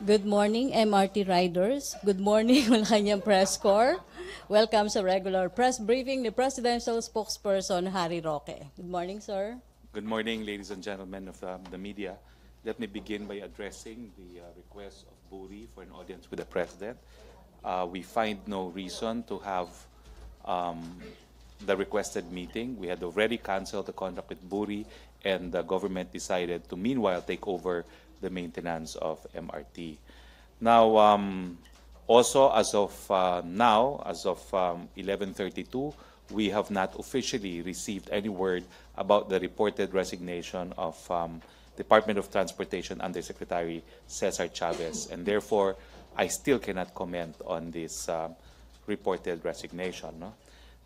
Good morning, MRT riders. Good morning, Malacanang Press Corps. Welcome sa regular press briefing ni Presidential Spokesperson Harry Roque. Good morning, sir. Good morning, ladies and gentlemen of the media. Let me begin by addressing the request of Buri for an audience with the President. We find no reason to have the requested meeting. We had already canceled the contract with Buri, and the government decided to meanwhile take over the maintenance of MRT. Now, also as of now, as of 11:32, we have not officially received any word about the reported resignation of Department of Transportation Undersecretary Cesar Chavez, and therefore I still cannot comment on this reported resignation. No?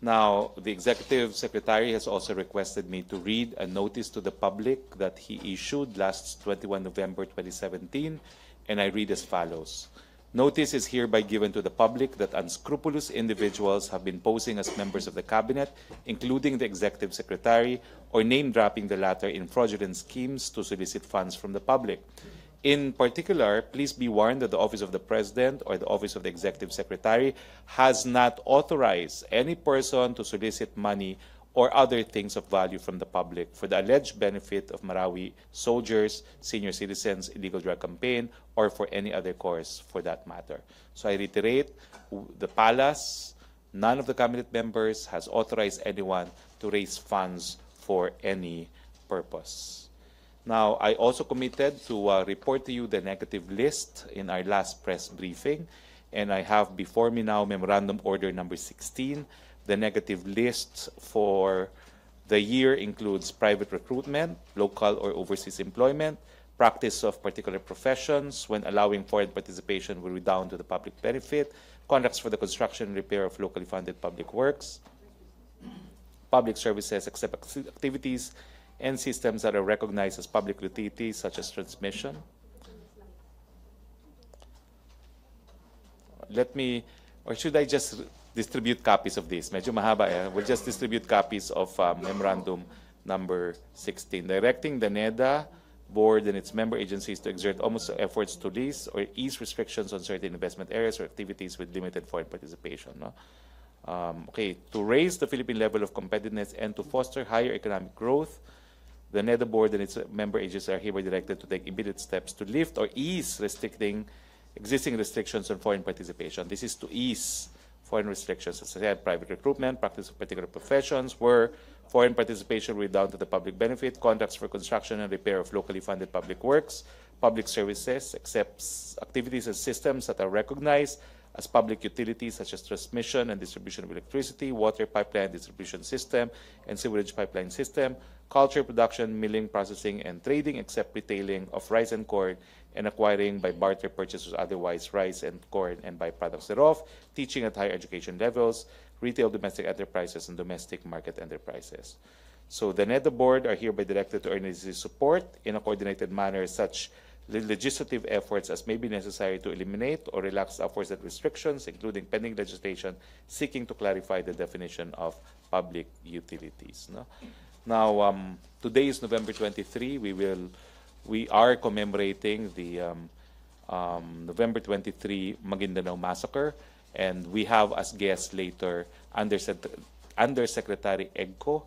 Now, the Executive Secretary has also requested me to read a notice to the public that he issued last 21 November 2017, and I read as follows. Notice is hereby given to the public that unscrupulous individuals have been posing as members of the Cabinet, including the Executive Secretary, or name-dropping the latter in fraudulent schemes to solicit funds from the public. In particular, please be warned that the Office of the President or the Office of the Executive Secretary has not authorized any person to solicit money or other things of value from the public for the alleged benefit of Marawi soldiers, senior citizens, illegal drug campaign, or for any other cause for that matter. So I reiterate, the palace, none of the cabinet members has authorized anyone to raise funds for any purpose. Now, I also committed to report to you the negative list in our last press briefing, and I have before me now Memorandum Order number 16. The negative list for the year includes private recruitment, local or overseas employment, practice of particular professions when allowing foreign participation will redound to the public benefit, contracts for the construction and repair of locally funded public works, public services except activities and systems that are recognized as public utilities such as transmission. Let me, or should I just distribute copies of this? Medyo mahaba eh. We'll just distribute copies of Memorandum number 16, directing the NEDA board and its member agencies to exert almost efforts to ease or ease restrictions on certain investment areas or activities with limited foreign participation. No? Okay, to raise the Philippine level of competitiveness and to foster higher economic growth, the NEDA board and its member agencies are hereby directed to take immediate steps to lift or ease restricting existing restrictions on foreign participation. This is to ease foreign restrictions, as I said, private recruitment, practice of particular professions, where foreign participation will down to the public benefit, contracts for construction and repair of locally funded public works, public services, except activities and systems that are recognized as public utilities such as transmission and distribution of electricity, water pipeline distribution system, and sewerage pipeline system, culture production, milling, processing, and trading except retailing of rice and corn, and acquiring by barter purchases otherwise rice and corn and byproducts thereof, teaching at higher education levels, retail domestic enterprises, and domestic market enterprises. So the NEDA board are hereby directed to earnestly support in a coordinated manner such legislative efforts as may be necessary to eliminate or relax aforesaid restrictions, including pending legislation seeking to clarify the definition of public utilities. No? Now, today is November 23. We are commemorating the November 23 Maguindanao massacre, and we have as guest later Undersecretary Egco,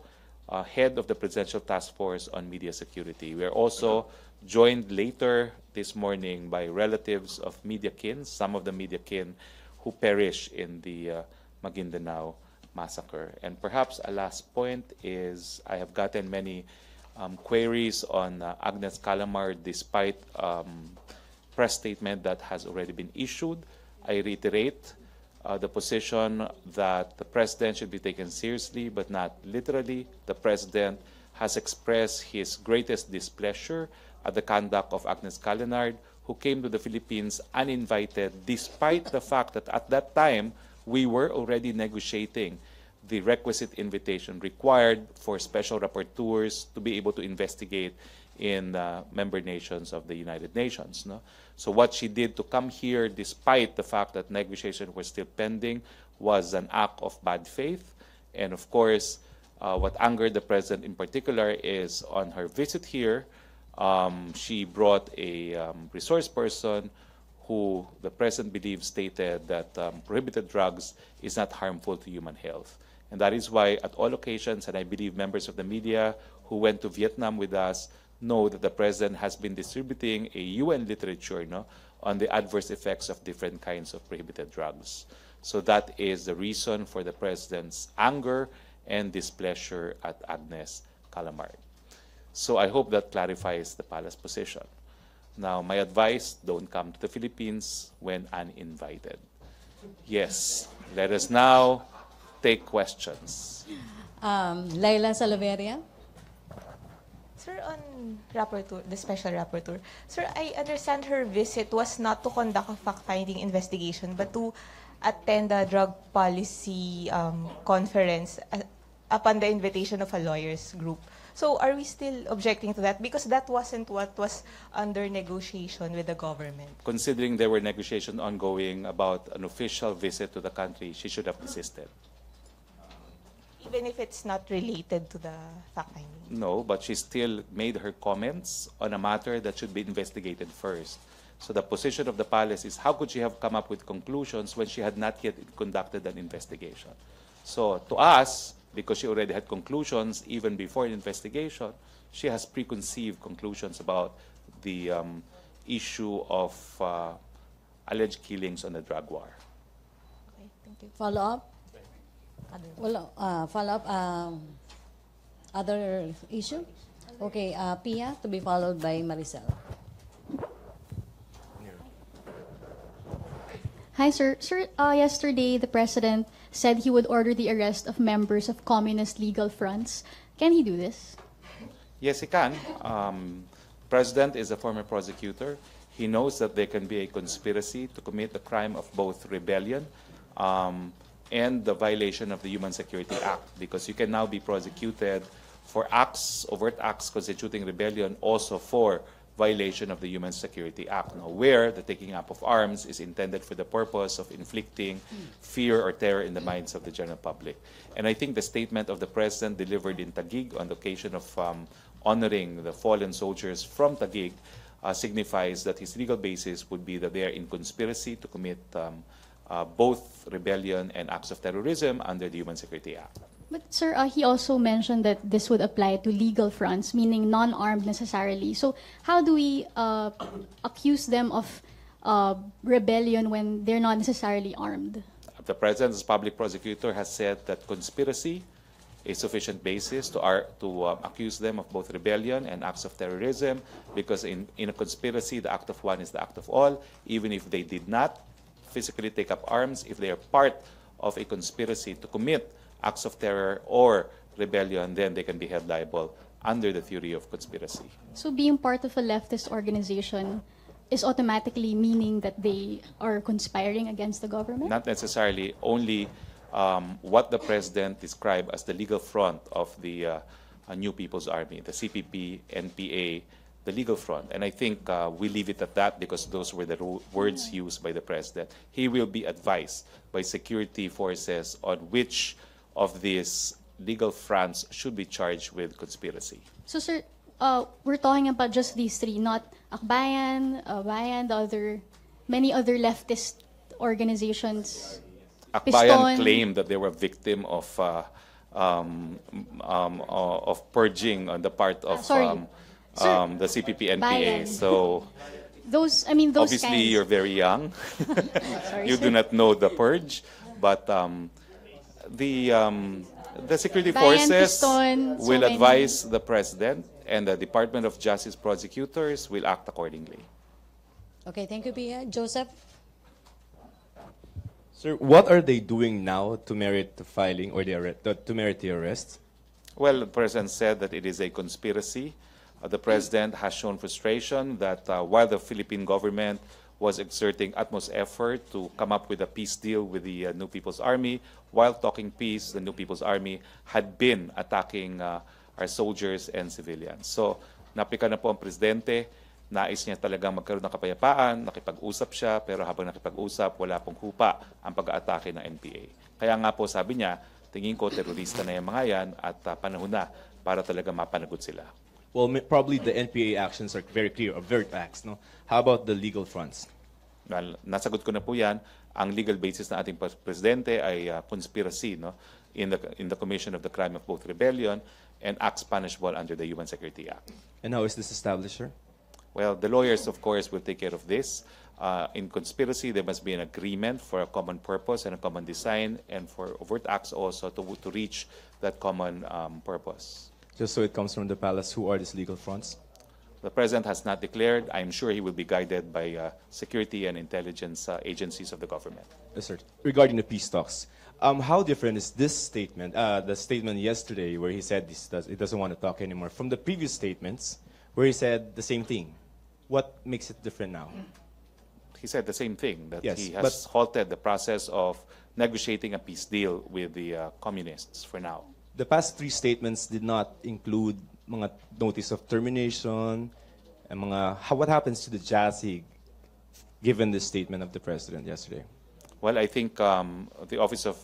head of the Presidential Task Force on Media Security. We are also joined later this morning by relatives of media kin, some of the media kin who perished in the Maguindanao massacre. And perhaps a last point is I have gotten many queries on Agnes Calamar despite press statement that has already been issued. I reiterate the position that the President should be taken seriously but not literally. The President has expressed his greatest displeasure at the conduct of Agnes Calenard, who came to the Philippines uninvited, despite the fact that at that time we were already negotiating the requisite invitation required for special rapporteurs to be able to investigate in member nations of the United Nations. No? So what she did to come here, despite the fact that negotiations were still pending, was an act of bad faith. And of course, what angered the President in particular is on her visit here, she brought a resource person who the President believes stated that prohibited drugs is not harmful to human health. And that is why at all occasions, and I believe members of the media who went to Vietnam with us know that the President has been distributing a UN literature on the adverse effects of different kinds of prohibited drugs. So that is the reason for the President's anger and displeasure at Agnes Calamard. So I hope that clarifies the palace position. Now, my advice, don't come to the Philippines when uninvited. Yes, let us now take questions. Laila Salaveria. Sir, on rapporteur, the special rapporteur, sir, I understand her visit was not to conduct a fact-finding investigation, but to attend a drug policy conference upon the invitation of a lawyers group. So are we still objecting to that? Because that wasn't what was under negotiation with the government. Considering there were negotiations ongoing about an official visit to the country, she should have desisted. Even if it's not related to the fact-finding? No, but she still made her comments on a matter that should be investigated first. So the position of the palace is, how could she have come up with conclusions when she had not yet conducted an investigation? So to us, because she already had conclusions even before an investigation, she has preconceived conclusions about the issue of alleged killings on the drug war. Okay, thank you. Follow up? Follow up. Other issue? Okay, Pia, to be followed by Maricel. Hi, sir. Sir, yesterday the president said he would order the arrest of members of communist legal fronts. Can he do this? Yes, he can. President is a former prosecutor. He knows that there can be a conspiracy to commit the crime of both rebellion and the violation of the Human Security Act, because you can now be prosecuted for acts, overt acts constituting rebellion, also for violation of the Human Security Act, where the taking up of arms is intended for the purpose of inflicting fear or terror in the minds of the general public. And I think the statement of the President delivered in Taguig on the occasion of honoring the fallen soldiers from Taguig signifies that his legal basis would be that they are in conspiracy to commit both rebellion and acts of terrorism under the Human Security Act. But sir, he also mentioned that this would apply to legal fronts, meaning non-armed necessarily. So how do we accuse them of rebellion when they're not necessarily armed? The President, as public prosecutor, has said that conspiracy is sufficient basis to accuse them of both rebellion and acts of terrorism, because in a conspiracy, the act of one is the act of all, even if they did not physically take up arms. If they are part of a conspiracy to commit acts of terror or rebellion, then they can be held liable under the theory of conspiracy. So being part of a leftist organization is automatically meaning that they are conspiring against the government? Not necessarily. Only what the President described as the legal front of the New People's Army, the CPP, NPA, the legal front. And I think we leave it at that, because those were the words used by the President. He will be advised by security forces on which of these legal fronts should be charged with conspiracy. So sir, we're talking about just these three, not Akbayan, Bayan, many other leftist organizations. Akbayan claimed that they were victim of purging on the part of the CPP NPA. Bayan. So Those obviously kinds. you're very young. Sorry, You sir. do not know the purge, but the security Bayan, forces Piston, so will many. advise the President, and the Department of Justice prosecutors will act accordingly. Okay, thank you, Pia. Joseph? Sir, what are they doing now to merit the filing or to merit the arrest? Well, the President said that it is a conspiracy. The President has shown frustration that while the Philippine government was exerting utmost effort to come up with a peace deal with the New People's Army, while talking peace, the New People's Army had been attacking our soldiers and civilians. So, napika na po ang Presidente, nais niya talagang magkaroon ng kapayapaan, nakipag-usap siya, pero habang nakipag-usap, wala pong hupa ang pag-aatake ng NPA. Kaya nga po sabi niya, tingin ko terorista na yung mga yan at panahon na para talaga mapanagot sila. Well, probably the NPA actions are very clear, overt acts, no? How about the legal fronts? Well, nasagot ko na po yan. Ang legal basis ng ating presidente ay conspiracy, no, in the commission of the crime of both rebellion and acts punishable under the Human Security Act. And how is this established, sir? Well, the lawyers, of course, will take care of this. In conspiracy, there must be an agreement for a common purpose and a common design, and for overt acts also to reach that common purpose. Just so it comes from the palace, who are these legal fronts? The President has not declared. I'm sure he will be guided by security and intelligence agencies of the government. Yes, sir. Regarding the peace talks, how different is this statement, the statement yesterday where he said he doesn't want to talk anymore, from the previous statements where he said the same thing? What makes it different now? He said the same thing, that Yes, he has halted the process of negotiating a peace deal with the communists for now. The past three statements did not include mga notice of termination and what happens to the JASIG given the statement of the president yesterday? Well, I think the office of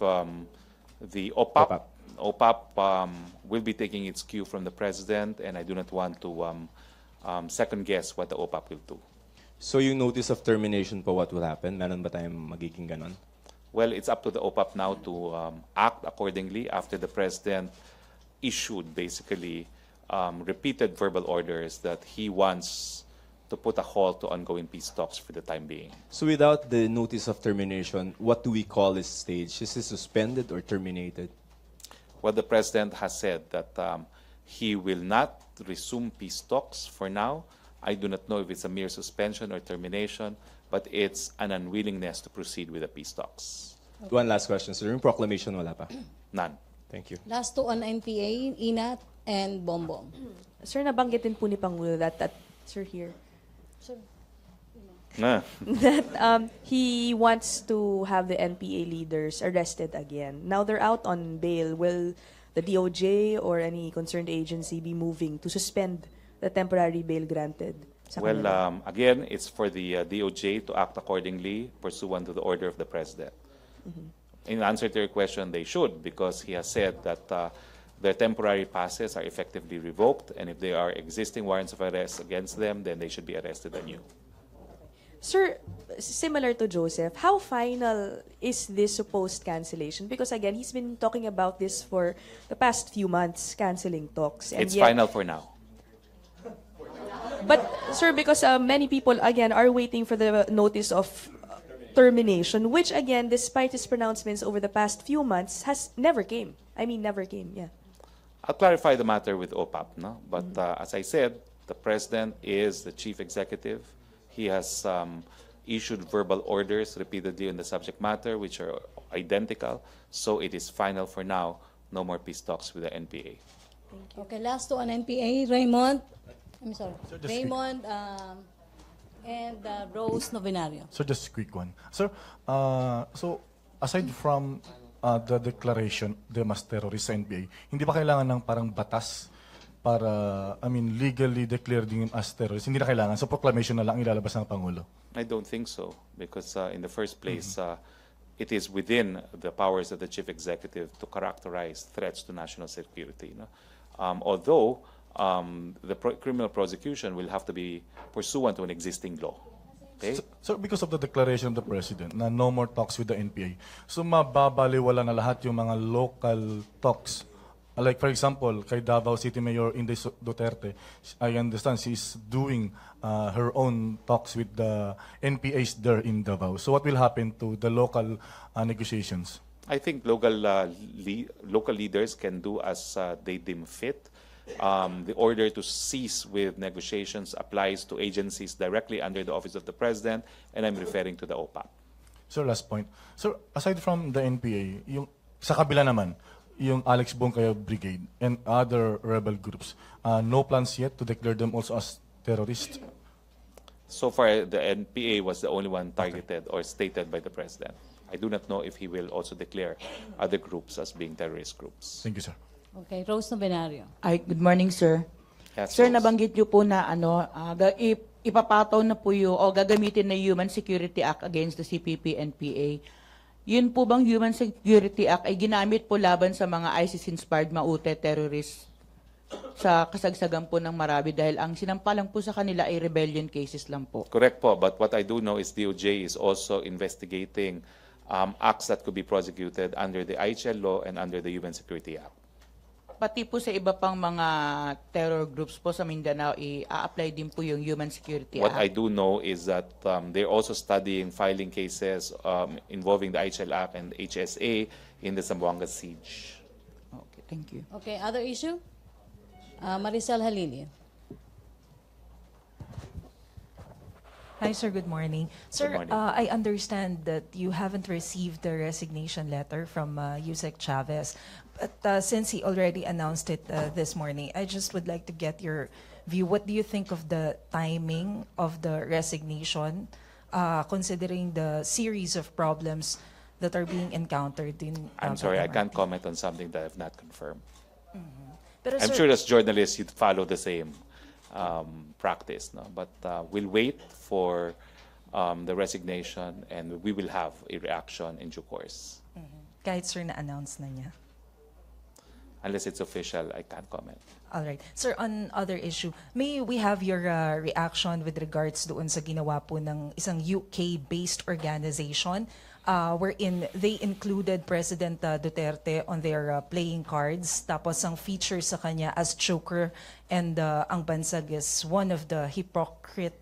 the OPAP will be taking its cue from the president, and I do not want to second guess what the OPAP will do. So yung notice of termination po, what will happen? Meron ba tayong magiging ganon? Well, it's up to the OPAP now to act accordingly after the president issued basically repeated verbal orders that he wants to put a halt to ongoing peace talks for the time being. So without the notice of termination, what do we call this stage? Is it suspended or terminated? Well, the president has said that he will not resume peace talks for now. I do not know if it's a mere suspension or termination, but it's an unwillingness to proceed with the peace talks. One last question, sir. Yung proclamation, wala pa? None. Thank you. Last two on NPA, Inat and Bombom. Sir, nabanggitin po ni Pangulo that sir here, Ah. that he wants to have the NPA leaders arrested again. Now they're out on bail. Will the DOJ or any concerned agency be moving to suspend the temporary bail granted? Sa Well, kanila? again, it's for the DOJ to act accordingly pursuant to the order of the president. In answer to your question, they should, because he has said that their temporary passes are effectively revoked, and if there are existing warrants of arrest against them, then they should be arrested anew. Sir, similar to Joseph, how final is this supposed cancellation? Because again, he's been talking about this for the past few months, canceling talks. And It's yet, final for now. But, sir, because many people, again, are waiting for the notice of termination, which, again, despite his pronouncements over the past few months, never came. I mean, never came, yeah. I'll clarify the matter with OPAP, no? But as I said, the president is the chief executive. He has issued verbal orders repeatedly on the subject matter, which are identical. So it is final for now. No more peace talks with the NPA. Okay, last two on NPA, Raymond. I'm sorry. Sir, just Raymond and Rose Novenario. So just a quick one. Sir, so aside from the declaration, the mas terrorist sa NPA, hindi ba kailangan ng parang batas para, legally declared din as terrorist? Hindi na kailangan. So proclamation na lang ilalabas ng Pangulo. I don't think so, because in the first place, it is within the powers of the chief executive to characterize threats to national security. No? Although the criminal prosecution will have to be pursuant to an existing law. Okay? So because of the declaration of the President na no more talks with the NPA, so mababaliwala na lahat yung mga local talks. Like for example, kay Davao City Mayor Inday Duterte, I understand she's doing her own talks with the NPAs there in Davao. So what will happen to the local negotiations? I think local leaders can do as they deem fit. The order to cease with negotiations applies to agencies directly under the office of the president, and I'm referring to the OPAP. Sir, last point. Sir, aside from the NPA, yung sa kabila naman, yung Alex Bongkayo Brigade and other rebel groups, no plans yet to declare them also as terrorists? So far, the NPA was the only one targeted or stated by the president. I do not know if he will also declare other groups as being terrorist groups. Thank you, sir. Okay, Rose Novenario. Ay, good morning, sir. Yes, Sir, Rose. nabanggit niyo po na ipapataw na po yung o gagamitin na Human Security Act against the CPP-NPA. Yun po bang Human Security Act ay ginamit po laban sa mga ISIS-inspired maute terrorists sa kasagsagan po ng Marawi dahil ang sinampalang po sa kanila ay rebellion cases lang po. Correct po, but what I do know is DOJ is also investigating acts that could be prosecuted under the IHL law and under the UN Security Act. Pati po sa iba pang mga terror groups po sa Mindanao, i-apply din po yung Human Security What I Act. do know is that they're also studying filing cases involving the IHL Act and HSA in the Zamboanga siege. Okay, thank you. Okay, other issue? Maricel Halili. Hi, sir. Good morning. Sir, morning. I understand that you haven't received the resignation letter from Yusek Chavez. But since he already announced it this morning, I just would like to get your view. What do you think of the timing of the resignation, considering the series of problems that are being encountered in I'm sorry, I Bataman? can't comment on something that I've not confirmed. Pero, I'm sir, sure as journalists you'd follow the same practice, no? But we'll wait for the resignation and we will have a reaction in due course. kahit sir na-announce na niya. Unless it's official, I can't comment. All right. Sir, on other issue, may we have your reaction with regards doon sa ginawa po ng isang UK-based organization wherein they included President Duterte on their playing cards. Tapos ang feature sa kanya as joker and ang bansag is one of the hypocritical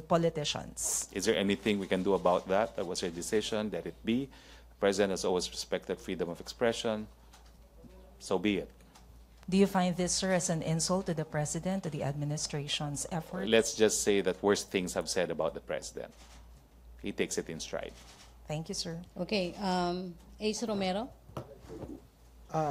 politicians. Is there anything we can do about that? That was your decision. Let it be. The president has always respected freedom of expression. So be it. Do you find this, sir, as an insult to the president, to the administration's efforts? Let's just say that worse things have said about the president. He takes it in stride. Thank you, sir. Okay, Ace Romero.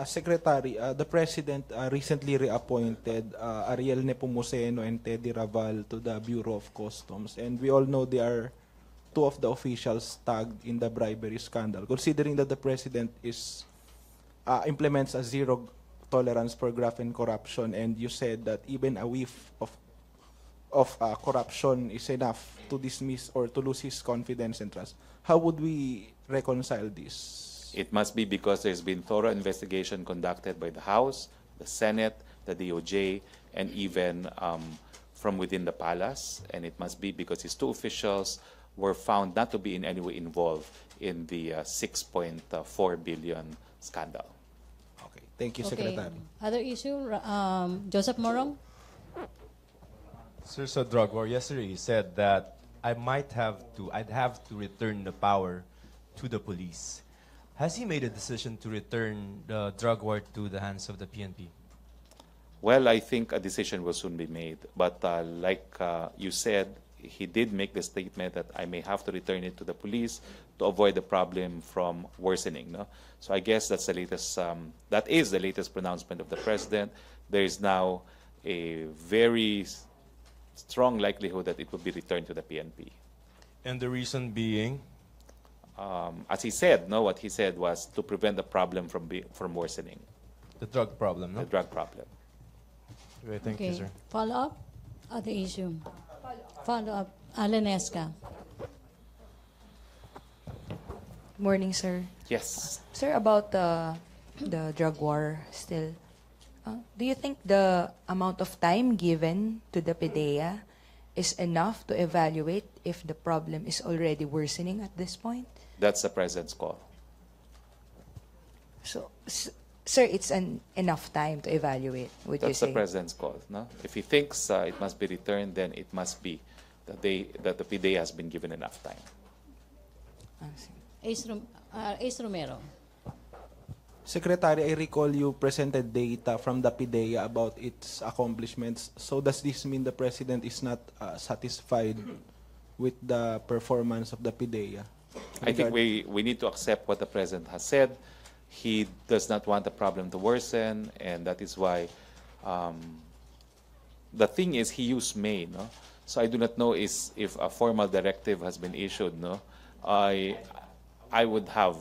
Secretary, the President recently reappointed Ariel Nepomuceno and Teddy Raval to the Bureau of Customs. And we all know they are two of the officials tagged in the bribery scandal. Considering that the President is implements a zero tolerance for graft and corruption, and you said that even a whiff of corruption is enough to dismiss or to lose his confidence and trust, how would we reconcile this? It must be because there's been thorough investigation conducted by the House, the Senate, the DOJ, and even from within the palace. And it must be because these two officials were found not to be in any way involved in the 6.4 billion scandal. Okay, thank you, Okay, Secretary. other issue? Joseph Morong. Sir, so drug war, yesterday you said that I'd have to return the power to the police. Has he made a decision to return the drug war to the hands of the PNP? Well, I think a decision will soon be made. But like you said, he did make the statement that I may have to return it to the police to avoid the problem from worsening. No? So I guess that's the latest. That is the latest pronouncement of the president. There is now a very strong likelihood that it will be returned to the PNP. And the reason being? As he said, no, what he said was to prevent the problem from worsening, The drug problem, no? the drug problem. Okay, thank Okay, you, sir. follow up? Other issue? Follow up. Alanesca. Morning, sir. Yes. Sir, about the drug war still, do you think the amount of time given to the PDEA is enough to evaluate if the problem is already worsening at this point? That's the president's call. So, sir, it's enough time to evaluate, would you That's the say? president's call. No? If he thinks it must be returned, then it must be that the PDA has been given enough time. I see. Ace Romero. Secretary, I recall you presented data from the PIDEA about its accomplishments. So does this mean the President is not satisfied with the performance of the PIDEA? I think we need to accept what the president has said. He does not want the problem to worsen, and that is why the thing is he used may, no? So I do not know if a formal directive has been issued, no? I would have.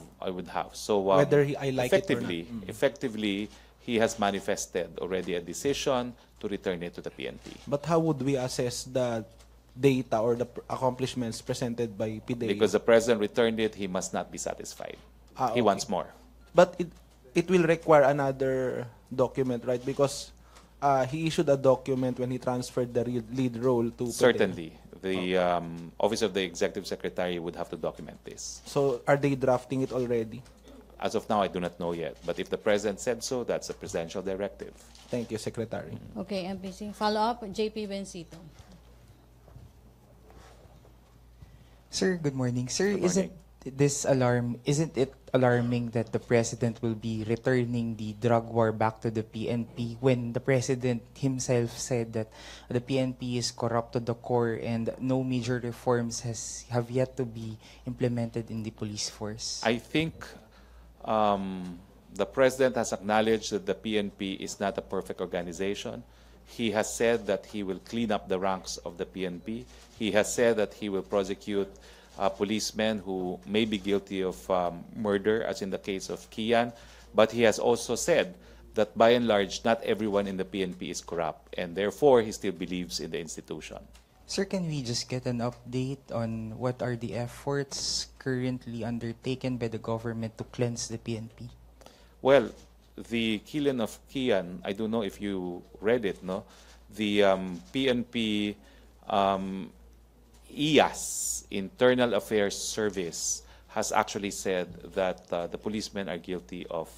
So Whether I like it or not. effectively, he has manifested already a decision to return it to the PNP. But how would we assess the data or the accomplishments presented by PIDEA? Because the president returned it, he must not be satisfied. He okay. wants more. But it will require another document, right? Because he issued a document when he transferred the lead role to Pete. Certainly, the Office of the Executive Secretary would have to document this. So are they drafting it already? As of now, I do not know yet. But if the President said so, that's a presidential directive. Thank you, Secretary. Okay, MPC. Follow up, JP Bencito. Sir, good morning. Sir, Good morning. isn't it alarming that the President will be returning the drug war back to the PNP when the President himself said that the PNP is corrupt to the core and no major reforms have yet to be implemented in the police force? I think the President has acknowledged that the PNP is not a perfect organization. He has said that he will clean up the ranks of the PNP. He has said that he will prosecute policemen who may be guilty of murder, as in the case of Kian. But he has also said that by and large, not everyone in the PNP is corrupt, and therefore he still believes in the institution. Sir, can we just get an update on what are the efforts currently undertaken by the government to cleanse the PNP? Well, the killing of Kian, I don't know if you read it, no? The PNP IAS, Internal Affairs Service, has actually said that the policemen are guilty of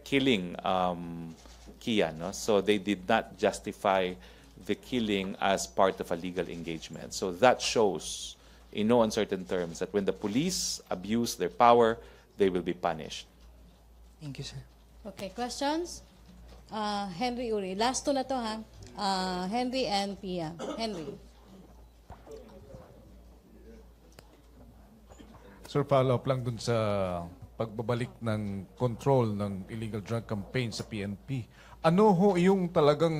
killing Kian. No? So they did not justify the killing as part of a legal engagement. So that shows, in no uncertain terms, that when the police abuse their power, they will be punished. Thank you, sir. Okay, questions? Henry Uri. Last two na to, ha? Henry and Pia. Henry. Sir, follow-up lang dun sa pagbabalik ng control ng illegal drug campaign sa PNP. Ano ho yung talagang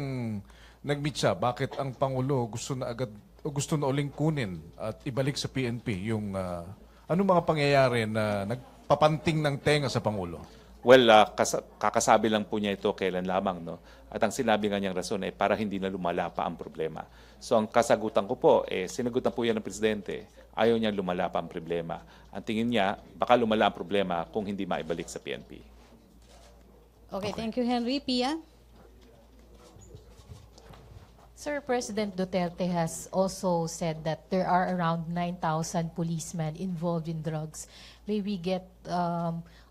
nag-meet siya? Bakit ang Pangulo gusto na uling kunin at ibalik sa PNP yung anong mga pangyayari na nagpapanting ng tenga sa Pangulo? Well, kakasabi lang po niya ito kailan lamang, no? At ang sinabi nga niyang rason ay para hindi na lumala pa ang problema. So ang kasagutan ko po, sinagutan po yan ng Presidente, ayaw niya lumala pa ang problema. Ang tingin niya, baka lumala ang problema kung hindi maibalik sa PNP. Okay, thank you, Henry. Pia? Sir, President Duterte has also said that there are around 9,000 policemen involved in drugs. May we get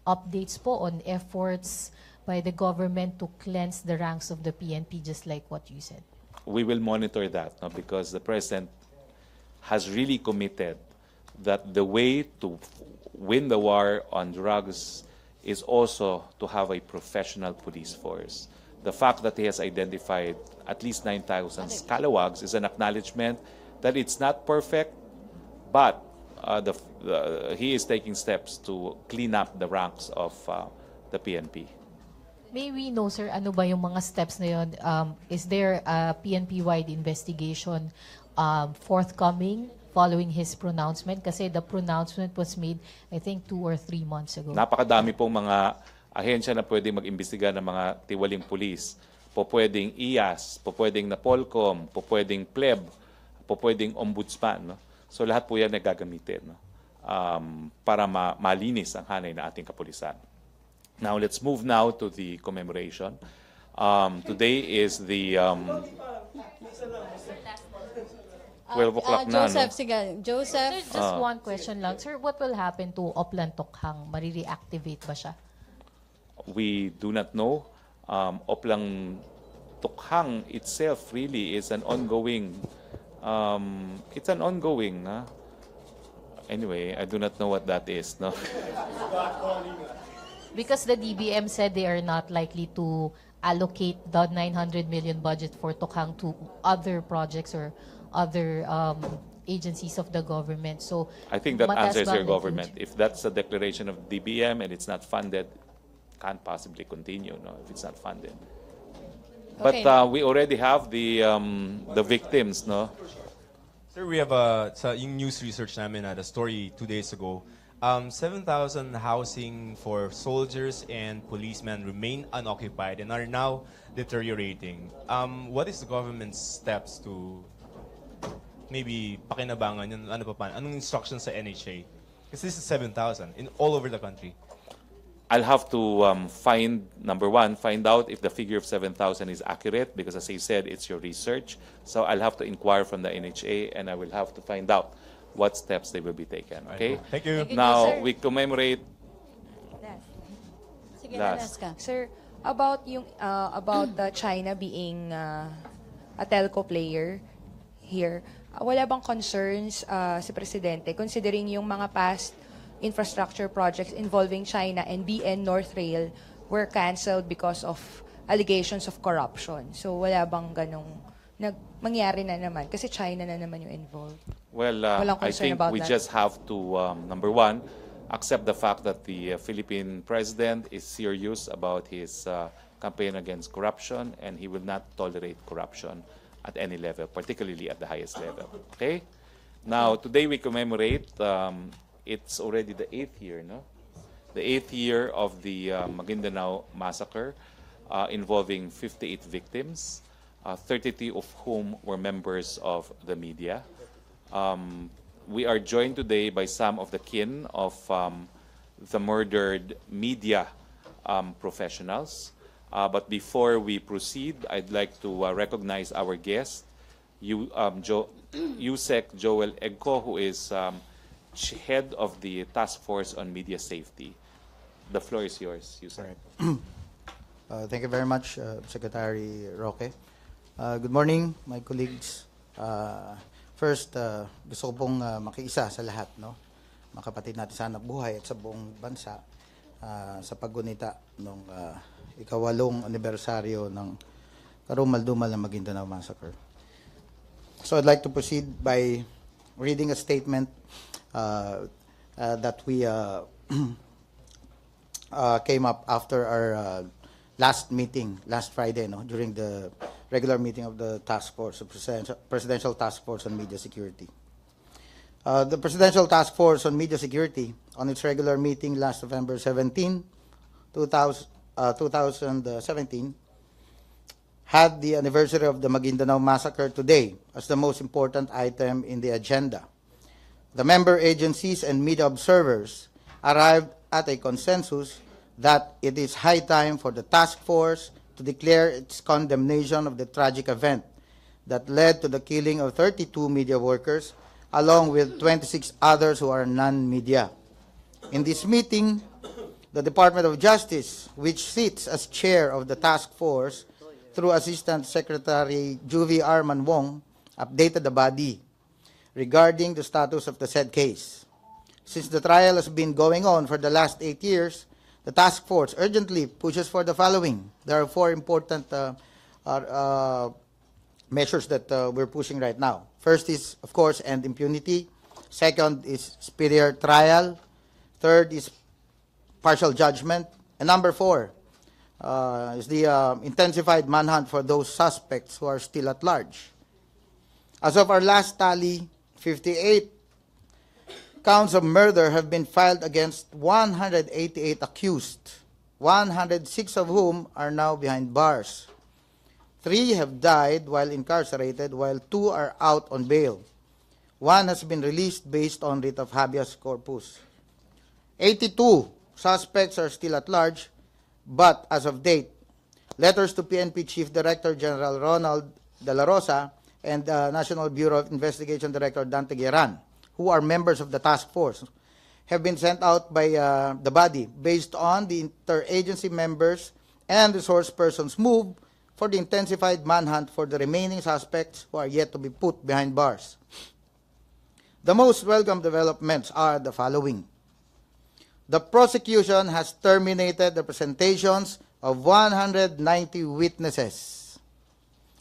updates po on efforts by the government to cleanse the ranks of the PNP, just like what you said? We will monitor that, no? Because the President has really committed that the way to win the war on drugs is also to have a professional police force. The fact that he has identified at least 9,000 scalawags is an acknowledgement that it's not perfect, but he is taking steps to clean up the ranks of the PNP. May we know, sir, ano ba yung mga steps na yun? Is there a PNP-wide investigation forthcoming following his pronouncement? Kasi the pronouncement was made, I think, 2 or 3 months ago. Napakadami pong mga ahensya na pwedeng mag-imbestiga ng mga tiwaling pulis. Pwedeng IAS, pwedeng NAPOLCOM, pwedeng PLEB, pwedeng Ombudsman. No? So lahat po yan ay gagamitin, no? Para malinis ang hanay na ating kapulisan. Now let's move now to the commemoration. Today is the 12 o'clock na. Joseph, No? sige. Joseph. Sir, just one question lang. Sir, what will happen to Oplan Tokhang? Marireactivate ba siya? We do not know. Oplang Tokhang itself really is an ongoing, it's an ongoing, anyway, I do not know what that is. No? Because the DBM said they are not likely to allocate the 900 million budget for Tokhang to other projects or other agencies of the government. So I think that mataas answers ba your ang government. If that's a declaration of DBM and it's not funded, can't possibly continue, no, if it's not funded. Okay. But we already have the victims, no? Sir, we have sa yung news research namin the story 2 days ago. 7,000 housing for soldiers and policemen remain unoccupied and are now deteriorating. What is the government's steps to maybe pakinabangan yun? Ano pa pa? Anong instructions sa NHA? Because this is 7,000 in all over the country. I'll have to find out if the figure of 7,000 is accurate, because as I said, it's your research. So I'll have to inquire from the NHA, and I will have to find out what steps they will be taken. Okay? Thank you. Now, we commemorate. Sige, Last. Alaska. Sir, about China being a telco player here, wala bang concerns si Presidente considering yung mga past infrastructure projects involving China and BN North Rail were canceled because of allegations of corruption? So wala bang ganong mangyari na naman? Kasi China na naman yung involved. Well, Walang I concern think about we that? just have to, number one, accept the fact that the Philippine president is serious about his campaign against corruption, and he will not tolerate corruption at any level, particularly at the highest level. Okay? Now, today we commemorate, it's already the 8th year, no? The 8th year of the Maguindanao massacre, involving 58 victims, 33 of whom were members of the media. We are joined today by some of the kin of the murdered media professionals. But before we proceed, I'd like to recognize our guest, Yusek Joel Egco, who is head of the Task Force on Media Safety. The floor is yours, Yusek. Thank you very much, Secretary Roque. Good morning, my colleagues. First, gusto ko pong makiisa sa lahat, no? Mga kapatid natin sa hanap buhay at sa buong bansa sa paggunita ng ika-8 anibersaryo ng karumal-dumal na Maguindanao Massacre. So I'd like to proceed by reading a statement that we came up after our last meeting, last Friday, no, during the regular meeting of the task force, the Presidential Task Force on Media Security. The Presidential Task Force on Media Security, on its regular meeting last November 17, 2017, had the anniversary of the Maguindanao Massacre today as the most important item in the agenda. The member agencies and media observers arrived at a consensus that it is high time for the task force to declare its condemnation of the tragic event that led to the killing of 32 media workers, along with 26 others who are non-media. In this meeting, the Department of Justice, which sits as chair of the task force through Assistant Secretary Juvie Arman Wong, updated the body regarding the status of the said case. Since the trial has been going on for the last 8 years, the task force urgently pushes for the following. There are 4 important measures that we're pushing right now. First is, of course, end impunity. Second is superior trial. Third is partial judgment. And number 4 is the intensified manhunt for those suspects who are still at large. As of our last tally, 58 counts of murder have been filed against 188 accused, 106 of whom are now behind bars. 3 have died while incarcerated, while 2 are out on bail. 1 has been released based on writ of habeas corpus. 82 suspects are still at large, but as of date, letters to PNP Chief Director General Ronald De La Rosa and National Bureau of Investigation Director Dante Gueran, who are members of the task force, have been sent out by the body based on the interagency members and resource persons' move for the intensified manhunt for the remaining suspects who are yet to be put behind bars. The most welcome developments are the following. The prosecution has terminated the presentations of 190 witnesses,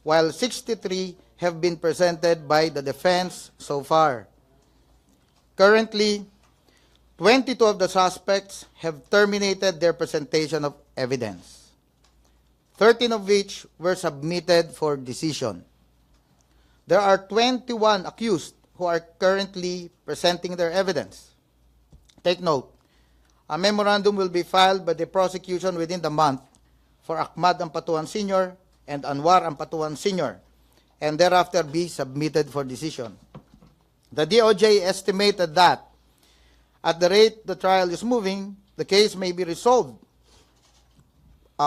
while 63 have been presented by the defense so far. Currently, 22 of the suspects have terminated their presentation of evidence, 13 of which were submitted for decision. There are 21 accused who are currently presenting their evidence. Take note, a memorandum will be filed by the prosecution within the month for Ahmad Ampatuan Sr. and Anwar Ampatuan Sr., and thereafter be submitted for decision. The DOJ estimated that at the rate the trial is moving, the case may be resolved,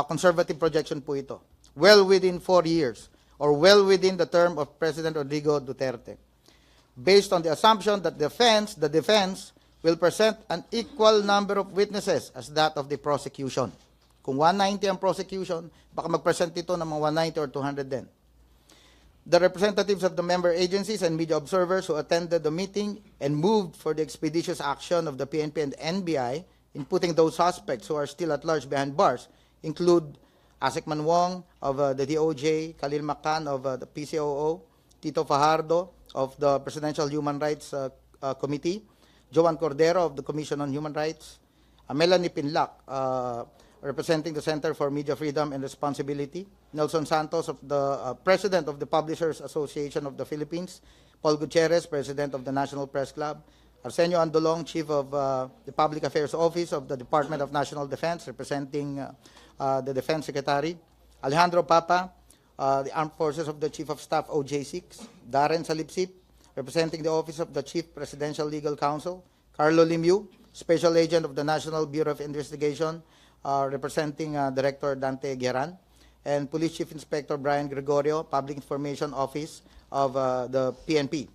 conservative projection po ito, well within 4 years or well within the term of President Rodrigo Duterte, based on the assumption that the defense will present an equal number of witnesses as that of the prosecution. Kung 190 ang prosecution, baka mag-present ito ng mga 190 or 200 din. The representatives of the member agencies and media observers who attended the meeting and moved for the expeditious action of the PNP and NBI in putting those suspects who are still at large behind bars include Asik Manwong of the DOJ, Khalil Makan of the PCOO, Tito Fajardo of the Presidential Human Rights Committee, Joan Cordero of the Commission on Human Rights, Melanie Pinlac, representing the Center for Media Freedom and Responsibility, Nelson Santos, of the President of the Publishers Association of the Philippines, Paul Gutierrez, President of the National Press Club, Arsenio Andolong, Chief of the Public Affairs Office of the Department of National Defense, representing the Defense Secretary, Alejandro Papa, the Armed Forces of the Chief of Staff, OJ6, Darren Salipsip, representing the Office of the Chief Presidential Legal Counsel, Carlo Limiu, Special Agent of the National Bureau of Investigation, representing Director Dante Gueran, and Police Chief Inspector Brian Gregorio, Public Information Office of the PNP.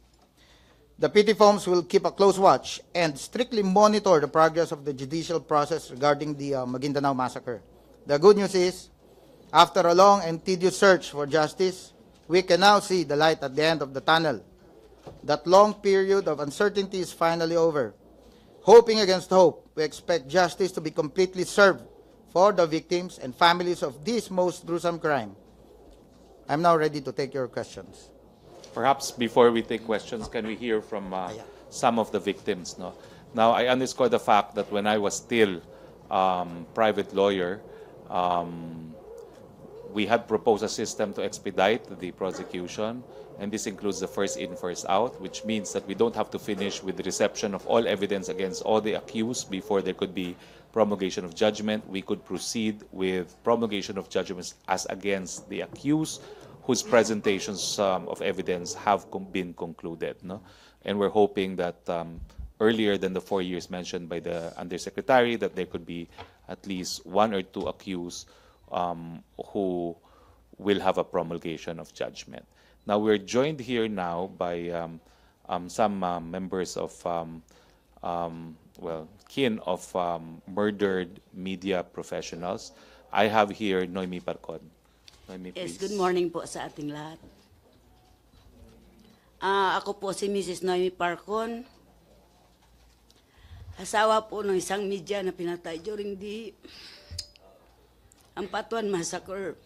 The PTFOMs will keep a close watch and strictly monitor the progress of the judicial process regarding the Maguindanao massacre. The good news is, after a long and tedious search for justice, we can now see the light at the end of the tunnel. That long period of uncertainty is finally over. Hoping against hope, we expect justice to be completely served for the victims and families of this most gruesome crime. I'm now ready to take your questions. Perhaps before we take questions, can we hear from some of the victims? No? Now, I underscore the fact that when I was still private lawyer, we had proposed a system to expedite the prosecution, and this includes the first in, first out, which means that we don't have to finish with the reception of all evidence against all the accused before there could be promulgation of judgment. We could proceed with promulgation of judgments as against the accused whose presentations of evidence have been concluded. No? And we're hoping that earlier than the 4 years mentioned by the Undersecretary, that there could be at least 1 or 2 accused who will have a promulgation of judgment. Now, we're joined here now by some members of, kin of murdered media professionals. I have here Noemi Parcon. Noemi, Yes, please. good morning po sa ating lahat. Ako po si Mrs. Noemi Parcon, asawa po ng isang media na pinatay during the Ampatuan Massacre.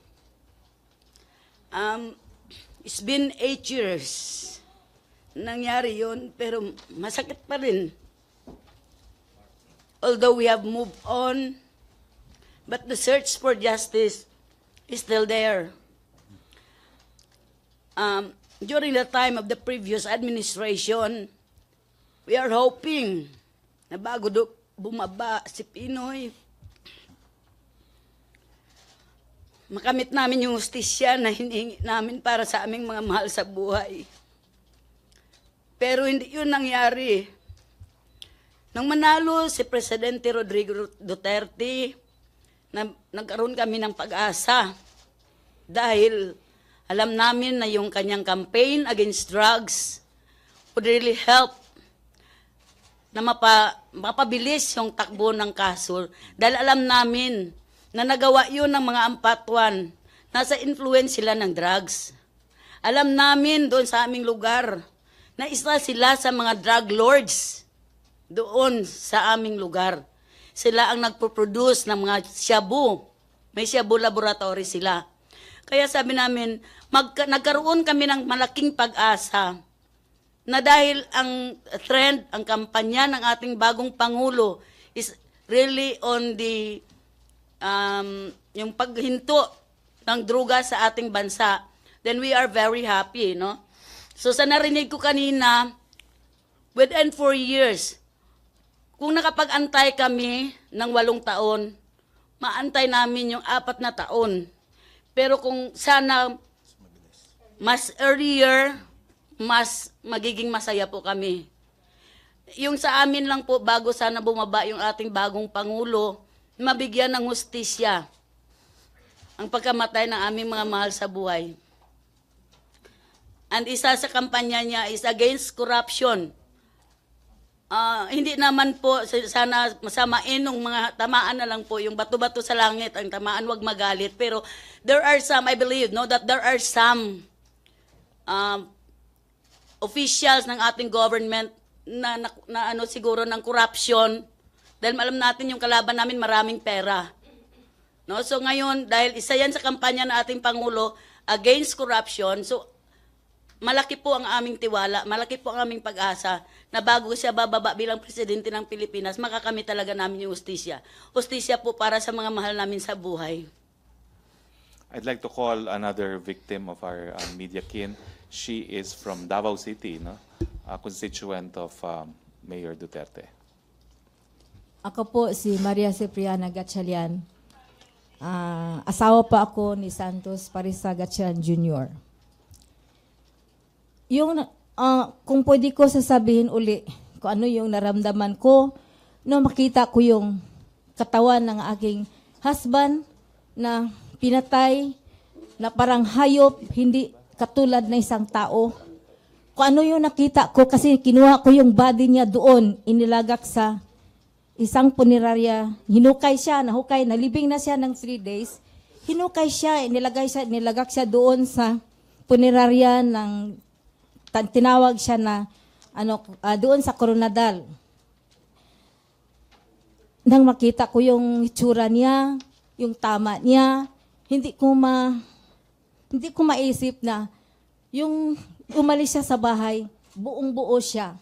It's been 8 years nangyari yun, pero masakit pa rin. Although we have moved on, but the search for justice is still there. During the time of the previous administration, we are hoping na bago bumaba si Pinoy, makamit namin yung hustisya na hinihingi namin para sa aming mga mahal sa buhay. Pero hindi yun nangyari. Nang manalo si Presidente Rodrigo Duterte, nagkaroon kami ng pag-asa dahil alam namin na yung kanyang campaign against drugs would really help na mapabilis yung takbo ng kaso. Dahil alam namin na nagawa yun ng mga Ampatuan, nasa influence sila ng drugs. Alam namin doon sa aming lugar na isa sila sa mga drug lords doon sa aming lugar. Sila ang nagpo-produce ng mga shabu. May shabu laboratory sila. Kaya sabi namin, nagkaroon kami ng malaking pag-asa na dahil ang trend, ang kampanya ng ating bagong Pangulo is really on the yung paghinto ng druga sa ating bansa, then we are very happy, no? So sa narinig ko kanina, within 4 years, kung nakapag-antay kami ng 8 taon, maantay namin yung 4 na taon. Pero kung sana mas earlier, mas magiging masaya po kami. yung sa amin lang po, bago sana bumaba yung ating bagong Pangulo, mabigyan ng hustisya ang pagkamatay ng aming mga mahal sa buhay. And isa sa kampanya niya is against corruption. Hindi naman po sana masamain ng mga tamaan na lang po, yung bato-bato sa langit, ang tamaan wag magalit. Pero there are some, I believe, no, that there are some officials ng ating government na ano siguro ng corruption, dahil alam natin yung kalaban namin maraming pera. No? So ngayon, dahil isa yan sa kampanya ng ating Pangulo against corruption, so malaki po ang aming tiwala, malaki po ang aming pag-asa na bago siya bababa bilang presidente ng Pilipinas, makakamit talaga namin yung hustisya. Hustisya po para sa mga mahal namin sa buhay. I'd like to call another victim of our media kin. She is from Davao City, no? A constituent of Mayor Duterte. Ako po si Maria Cipriana Gatchalian. Asawa pa ako ni Santos Parisa Gatchalian Jr. Yung kung pwede ko sasabihin uli kung ano yung naramdaman ko no makita ko yung katawan ng aking husband na pinatay na parang hayop, hindi katulad na isang tao. Kung ano yung nakita ko kasi kinuha ko yung body niya doon, inilagak sa isang punerarya. Hinukay siya, nahukay, nalibing na siya ng 3 days. Hinukay siya, nilagak siya doon sa punerarya ng tinawag siya na doon sa Coronadal. Nang makita ko yung itsura niya, yung tama niya, hindi ko maisip na yung umalis siya sa bahay, buong-buo siya.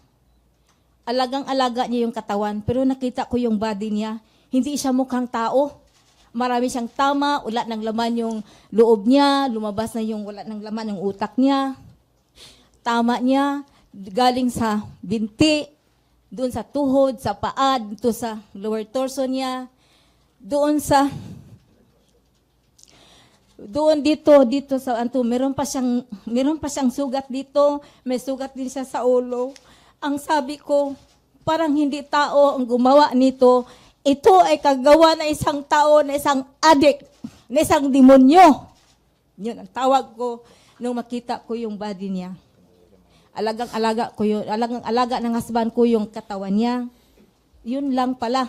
Alagang-alaga niya yung katawan, pero nakita ko yung body niya, hindi siya mukhang tao. Marami siyang tama, wala ng laman yung loob niya, lumabas na yung wala ng laman yung utak niya. Tama niya, galing sa binti, doon sa tuhod, sa paa, dito sa lower torso niya, doon dito sa meron pa siyang sugat dito, may sugat din siya sa ulo. Ang sabi ko, parang hindi tao ang gumawa nito. Ito ay kagawa na isang tao, na isang adik, na isang demonyo. Yun ang tawag ko nung makita ko yung body niya. Alagang-alaga ng husband ko yung katawan niya. Yun lang pala.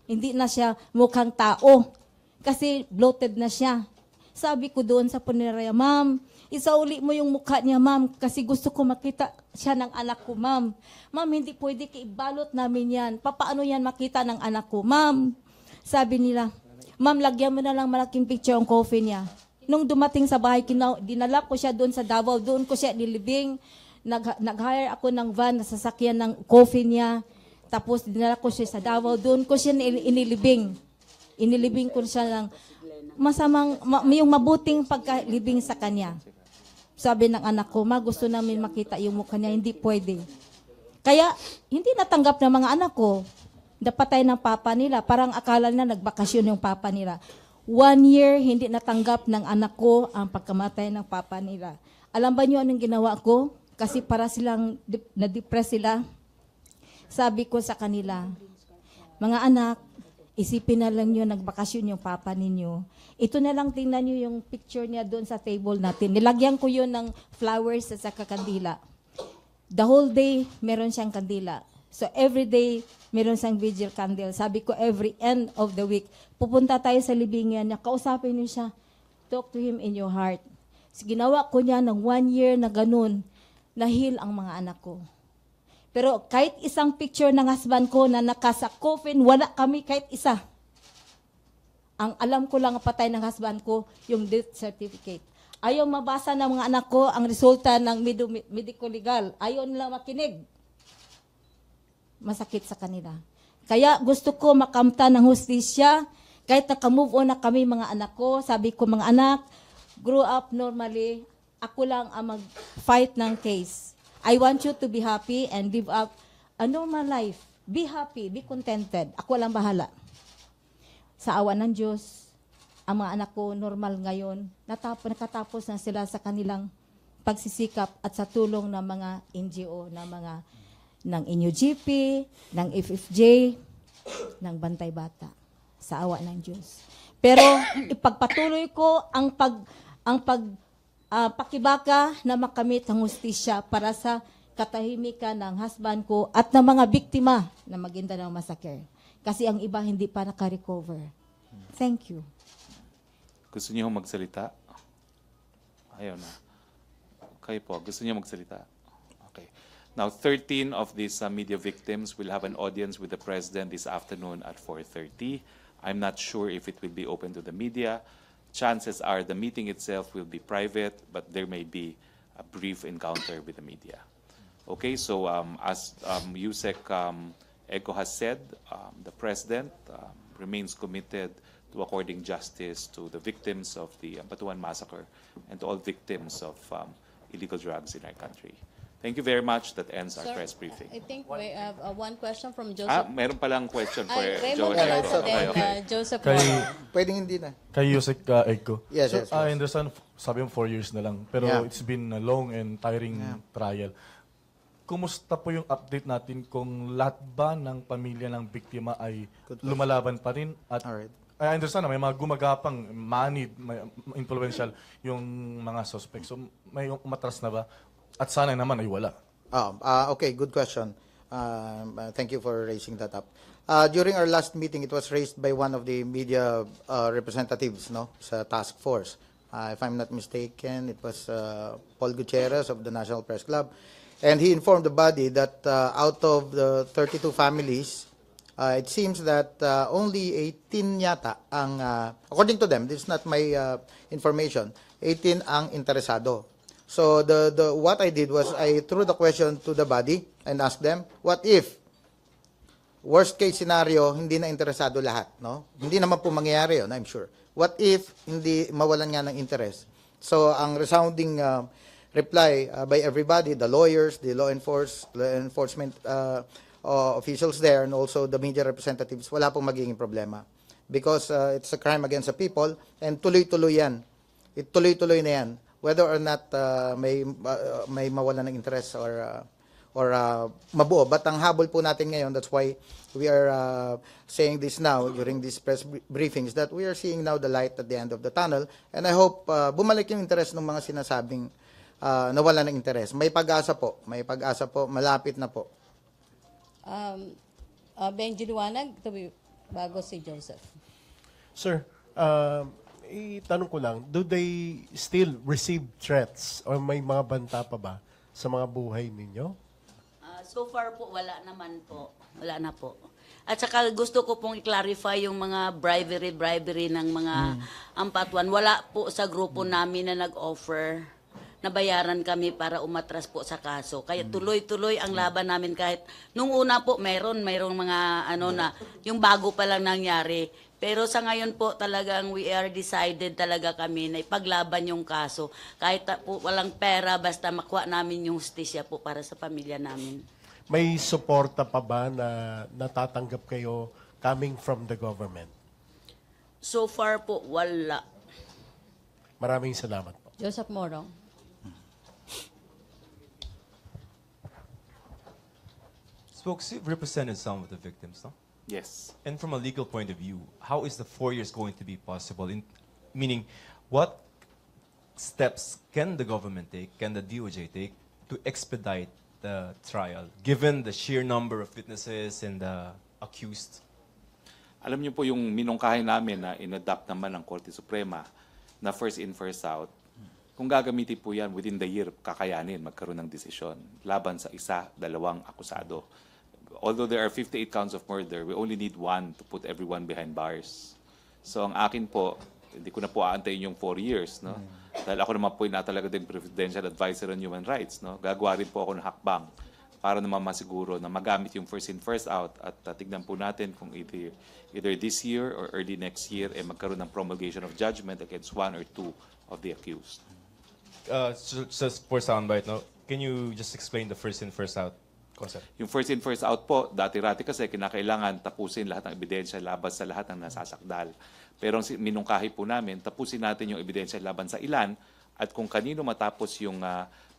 Hindi na siya mukhang tao. Kasi bloated na siya. Sabi ko doon sa punerarya, ma'am, isauli mo yung mukha niya, ma'am, kasi gusto ko makita siya ng anak ko, ma'am. Ma'am, hindi pwede ibalot namin yan. Paano yan makita ng anak ko, ma'am? Sabi nila, ma'am, lagyan mo na lang malaking picture ang coffin niya. Nung dumating sa bahay, dinala ko siya doon sa Davao, doon ko siya nilibing. Nag-hire ako ng van na sasakyan ng coffin niya. Tapos dinala ko siya sa Davao, doon ko siya inilibing. Inilibing ko siya ng yung mabuting pagkalibing sa kanya. Sabi ng anak ko, ma, gusto namin makita yung mukha niya, hindi pwede. Kaya, hindi natanggap ng mga anak ko, napatay ng papa nila. Parang akala na nagbakasyon yung papa nila. 1 year, hindi natanggap ng anak ko ang pagkamatay ng papa nila. Alam ba niyo anong ginawa ko? Kasi para silang, na-depress sila. Sabi ko sa kanila, mga anak, isipin na lang nyo, nagbakasyon yung papa ninyo. Ito na lang, tingnan nyo yung picture niya doon sa table natin. Nilagyan ko yun ng flowers at saka kandila. The whole day, meron siyang kandila. So every day, meron siyang vigil candle. Sabi ko, every end of the week, pupunta tayo sa libingan niya, kausapin niyo siya, talk to him in your heart. So, ginawa ko niya ng 1 year na ganun, nahil ang mga anak ko. Pero kahit isang picture ng husband ko na nakasa coffin, wala kami kahit isa. Ang alam ko lang patay ng husband ko, yung death certificate. Ayaw mabasa ng mga anak ko ang resulta ng medical legal. Ayaw nila makinig. Masakit sa kanila. Kaya gusto ko makamta ng hustisya. Kahit naka-move on na kami mga anak ko, sabi ko mga anak, grow up normally. Ako lang ang mag-fight ng case. I want you to be happy and live up a normal life. Be happy, be contented. Ako lang bahala. Sa awa ng Diyos, ang mga anak ko normal ngayon. Nakatapos na sila sa kanilang pagsisikap at sa tulong ng mga NGO, ng mga ng NUGP, ng FFJ, ng Bantay Bata. Sa awa ng Diyos. Pero ipagpatuloy ko ang pakibaka na makamit ang hustisya para sa katahimikan ng husband ko at ng mga biktima na Maguindanao Massacre. Kasi ang iba hindi pa naka-recover. Thank you. Gusto niyo magsalita? Ayaw na. Kayo po, gusto niyo magsalita? Okay. Now, 13 of these media victims will have an audience with the President this afternoon at 4:30. I'm not sure if it will be open to the media. Chances are the meeting itself will be private, but there may be a brief encounter with the media. Okay, so as Yusek Eco has said, the President remains committed to according justice to the victims of the Batuan Massacre and to all victims of illegal drugs in our country. Thank you very much. That ends our Sir, press briefing. I think we have one question from Joseph. Meron palang question for Raymond Joel. Palasa Okay, din, okay. Joseph Kay, Pwedeng hindi na. kay Yusek Eco. Yes, So, yes, I yes. understand, sabi mo 4 years na lang. Pero Yeah. it's been a long and tiring trial. Kumusta po yung update natin kung lahat ba ng pamilya ng biktima ay lumalaban pa rin? At I understand na may mga gumagapang, moneyed, may influential yung mga suspects. So may umatras na ba? At sana naman ay wala. Okay, good question. Thank you for raising that up. During our last meeting, it was raised by one of the media representatives, no, sa task force. If I'm not mistaken, it was Paul Gutierrez of the National Press Club. And he informed the body that out of the 32 families, it seems that only 18 yata ang, according to them, this is not my information, 18 ang interesado. So what I did was I threw the question to the body and asked them, what if worst case scenario hindi na interesado lahat, no? Hindi naman po mangyayari 'yon, I'm sure. What if hindi mawalan nga ng interest? So ang resounding reply by everybody, the lawyers, the law enforcement officials there and also the media representatives, wala pong magiging problema because it's a crime against the people and tuloy-tuloy yan. Tuloy-tuloy na yan. Whether or not may mawala ng interest or mabuo. But ang habol po natin ngayon, that's why we are saying this now during these press briefings, that we are seeing now the light at the end of the tunnel. And I hope bumalik yung interest ng mga sinasabing nawala ng interest. May pag-asa po, malapit na po. Benji Liwanag, bago si Joseph. Sir, itanong ko lang, do they still receive threats or may mga banta pa ba sa mga buhay ninyo? So far po, wala naman po. Wala na po. At saka gusto ko pong i-clarify yung mga bribery ng mga ampatuan. Wala po sa grupo namin na nag-offer na bayaran kami para umatras po sa kaso. Kaya tuloy-tuloy ang laban namin kahit nung una po mayroong mga na yung bago pa lang nangyari. Pero sa ngayon po talagang we are decided talaga kami na ipaglaban yung kaso. Kahit po walang pera, basta makuha namin yung hustisya po para sa pamilya namin. May suporta pa ba na natatanggap kayo coming from the government? So far po, wala. Maraming salamat po. Joseph Morong. Spokes, you've represented some of the victims, no? Yes. And from a legal point of view, how is the 4 years going to be possible? Meaning, what steps can the government take, can the DOJ take, to expedite the trial, given the sheer number of witnesses and the accused? Alam niyo po yung minungkahin namin na inadapt naman ng Korte Suprema na first in, first out. Kung gagamitin po yan within the year, kakayanin magkaroon ng desisyon laban sa isa, dalawang akusado. Although there are 58 counts of murder, we only need one to put everyone behind bars. So ang akin po, hindi ko na po aantayin yung 4 years, no? Dahil ako naman po na talaga din Presidential Advisor on Human Rights, no? Gagawa rin po ako ng hakbang para naman masiguro na magamit yung first in, first out at tignan po natin kung either this year or early next year magkaroon ng promulgation of judgment against one or two of the accused. Just for soundbite, no? Can you just explain the first in, first out concept? Yung first in, first out po, dati-rati kasi kinakailangan tapusin lahat ng ebidensya laban sa lahat ng nasasakdal. Pero ang minungkahi po namin, tapusin natin yung ebidensya laban sa ilan At kung kanino matapos yung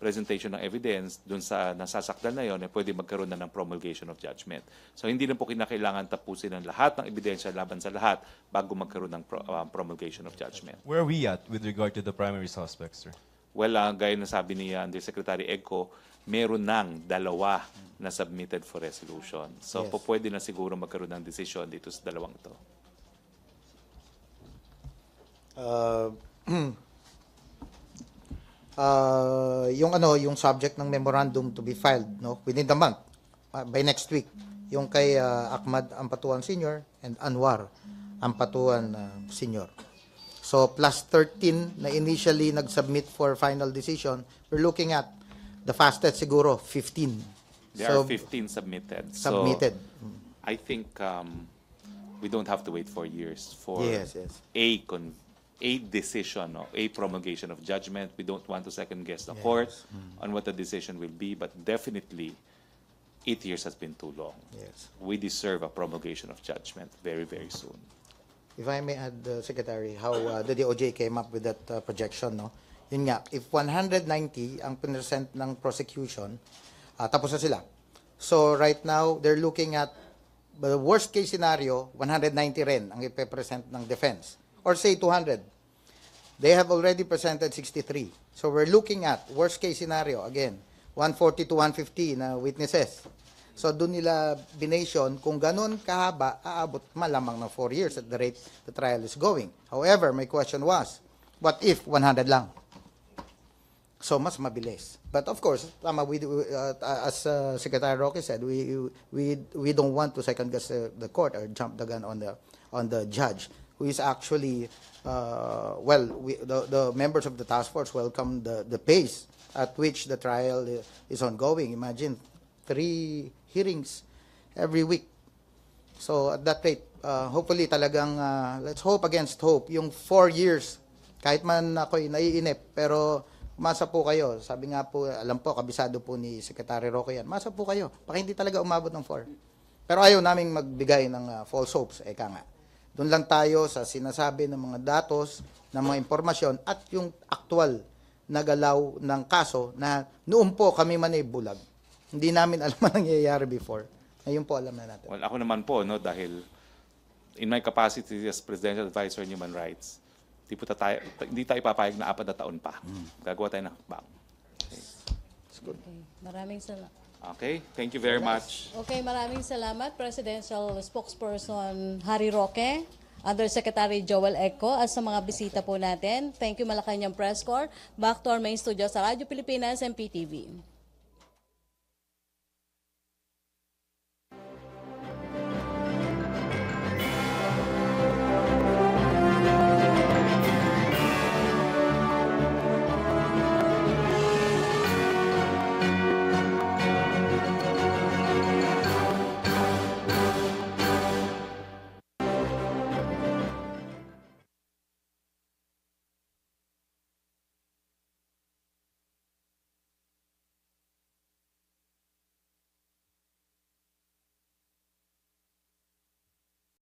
presentation ng evidence dun sa nasasakdal na yon, pwede magkaroon na ng promulgation of judgment. So hindi na po kinakailangan tapusin ang lahat ng ebidensya laban sa lahat bago magkaroon ng promulgation of judgment. Where are we at with regard to the primary suspects, sir? Well, gaya na sabi ni Undersecretary Egco, meron ng 2 na submitted for resolution. So Yes. pwede na siguro magkaroon ng desisyon dito sa 2 to. Yung subject ng memorandum to be filed, no, within the month, by next week, yung kay Ahmad Ampatuan Sr. and Anwar Ampatuan Sr. So plus 13 na initially nag-submit for final decision, we're looking at the fastest siguro 15. There are 15 submitted. Submitted. So I think we don't have to wait for years for Yes. a decision or a promulgation of judgment. We don't want to second guess the court on what the decision will be, but definitely 8 years has been too long. Yes. We deserve a promulgation of judgment very, very soon. If I may add, Secretary, how the DOJ came up with that projection, no? Yun nga, if 190 ang present ng prosecution, tapos na sila. So right now, they're looking at the worst case scenario, 190 rin ang ipe-present ng defense. Or say 200. They have already presented 63. So we're looking at worst case scenario, again, 140 to 150 na witnesses. So doon nila bination kung ganun kahaba, aabot malamang ng 4 years at the rate the trial is going. However, my question was, what if 100 lang? So mas mabilis. But of course, tama, as Secretary Roque said, we don't want to second guess the court or jump the gun on the judge, who is actually the members of the task force welcome the pace at which the trial is ongoing. Imagine 3 hearings every week. So at that rate, hopefully talagang let's hope against hope. Yung 4 years, kahit man ako'y naiinip, pero masa po kayo. Sabi nga po, alam po, kabisado po ni Secretary Roque yan. Masa po kayo. Baka hindi talaga umabot ng 4. Pero ayaw naming magbigay ng false hopes. Eka nga. Doon lang tayo sa sinasabi ng mga datos, ng mga impormasyon, at yung actual na galaw ng kaso na noon po kami man ay bulag. Hindi namin alam ang nangyayari before. Ngayon po alam na natin. Well, ako naman po, no, dahil in my capacity as Presidential Advisor on Human Rights, hindi tayo papayag na 4 na taon pa. Gagawa tayo ng hakbang. Okay. It's good. Okay. Maraming salamat. Okay, thank you very much. Okay, maraming salamat, Presidential Spokesperson Harry Roque, Undersecretary Joel Egco, at sa mga bisita po natin. Thank you, Malacanang Press Corps. Back to our main studio sa Radyo Pilipinas and PTV.